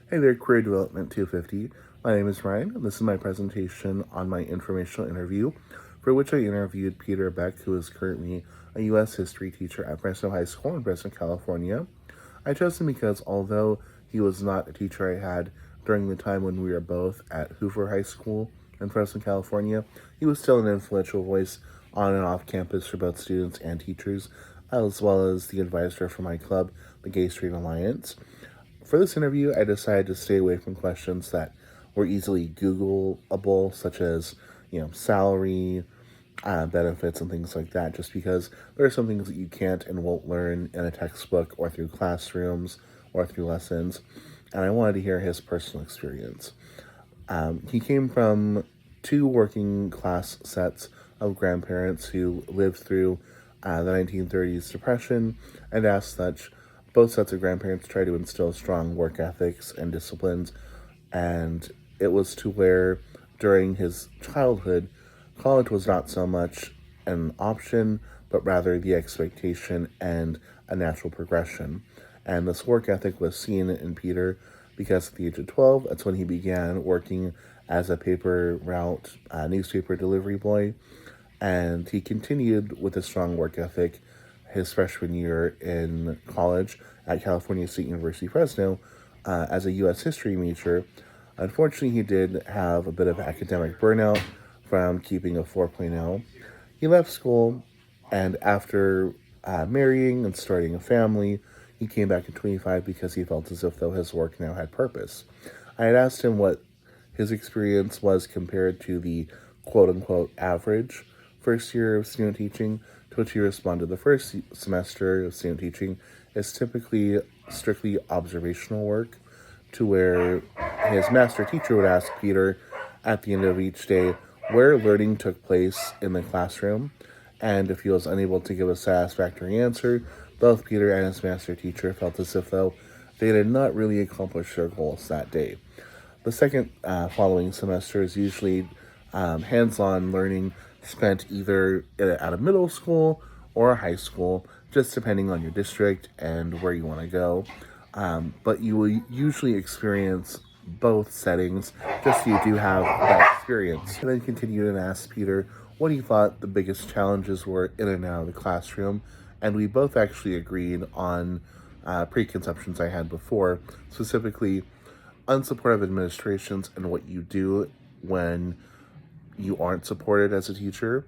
Hey there, Career Development 250. My name is Ryan, and this is my presentation on my informational interview, for which I interviewed Peter Beck, who is currently a U.S. history teacher at Fresno High School in Fresno, California. I chose him because although he was not a teacher I had during the time when we were both at Hoover High School in Fresno, California, he was still an influential voice on and off campus for both students and teachers, as well as the advisor for my club, the Gay Street Alliance. For this interview, I decided to stay away from questions that were easily Googleable, such as, salary, benefits, and things like that, just because there are some things that you can't and won't learn in a textbook or through classrooms or through lessons. And I wanted to hear his personal experience. He came from two working class sets of grandparents who lived through the 1930s Depression, and as such, both sets of grandparents tried to instill strong work ethics and disciplines, and it was to where during his childhood, college was not so much an option, but rather the expectation and a natural progression. And this work ethic was seen in Peter because at the age of 12, that's when he began working as a paper route newspaper delivery boy. And he continued with a strong work ethic his freshman year in college at California State University, Fresno, as a U.S. history major. Unfortunately, he did have a bit of academic burnout from keeping a 4.0. He left school, and after marrying and starting a family, he came back at 25 because he felt as if though his work now had purpose. I had asked him what his experience was compared to the quote-unquote average first year of student teaching, to which he responded, the first semester of student teaching is typically strictly observational work, to where his master teacher would ask Peter at the end of each day where learning took place in the classroom, and if he was unable to give a satisfactory answer, both Peter and his master teacher felt as if though they did not really accomplish their goals that day. The second following semester is usually hands-on learning spent either at a middle school or a high school, just depending on your district and where you want to go. But you will usually experience both settings, just so you do have that experience. And then continued and asked Peter what he thought the biggest challenges were in and out of the classroom, and we both actually agreed on preconceptions I had before, specifically unsupportive administrations and what you do when you aren't supported as a teacher,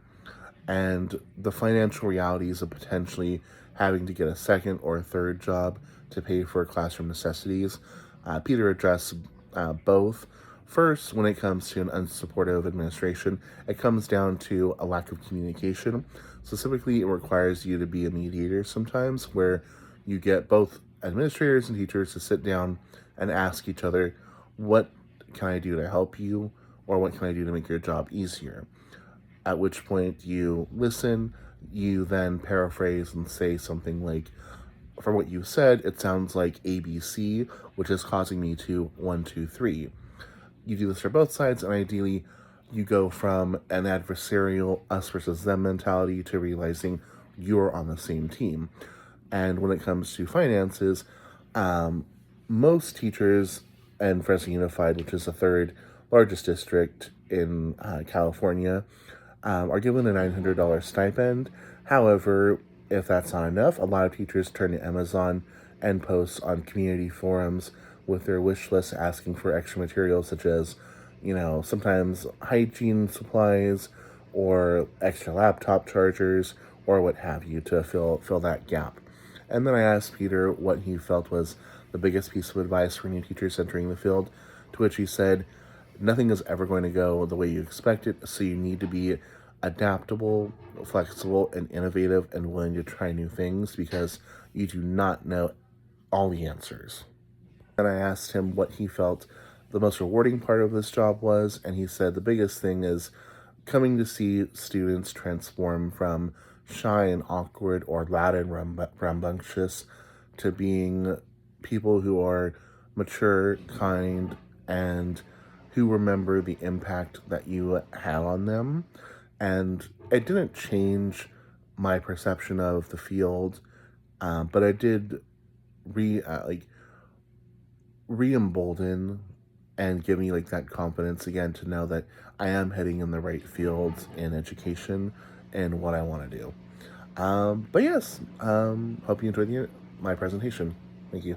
and the financial realities of potentially having to get a second or a third job to pay for classroom necessities. Peter addressed both. First, when it comes to an unsupportive administration, it comes down to a lack of communication. Specifically, it requires you to be a mediator sometimes, where you get both administrators and teachers to sit down and ask each other, what can I do to help you? Or what can I do to make your job easier? At which point you listen, you then paraphrase and say something like, from what you said, it sounds like ABC, which is causing me to 1, 2, 3. You do this for both sides, and ideally you go from an adversarial us versus them mentality to realizing you're on the same team. And when it comes to finances, most teachers in Fresno Unified, which is the third largest district in California, are given a $900 stipend. However, if that's not enough, a lot of teachers turn to Amazon and post on community forums with their wish list asking for extra materials such as, sometimes hygiene supplies or extra laptop chargers or what have you to fill that gap. And then I asked Peter what he felt was the biggest piece of advice for new teachers entering the field, to which he said, nothing is ever going to go the way you expect it, so you need to be adaptable, flexible, and innovative and willing to try new things because you do not know all the answers. And I asked him what he felt the most rewarding part of this job was, and he said the biggest thing is coming to see students transform from shy and awkward or loud and rambunctious to being people who are mature, kind, and who remember the impact that you had on them. And it didn't change my perception of the field, but I did re-embolden and give me like that confidence again to know that I am heading in the right field in education and what I want to do. But yes, hope you enjoyed my presentation. Thank you.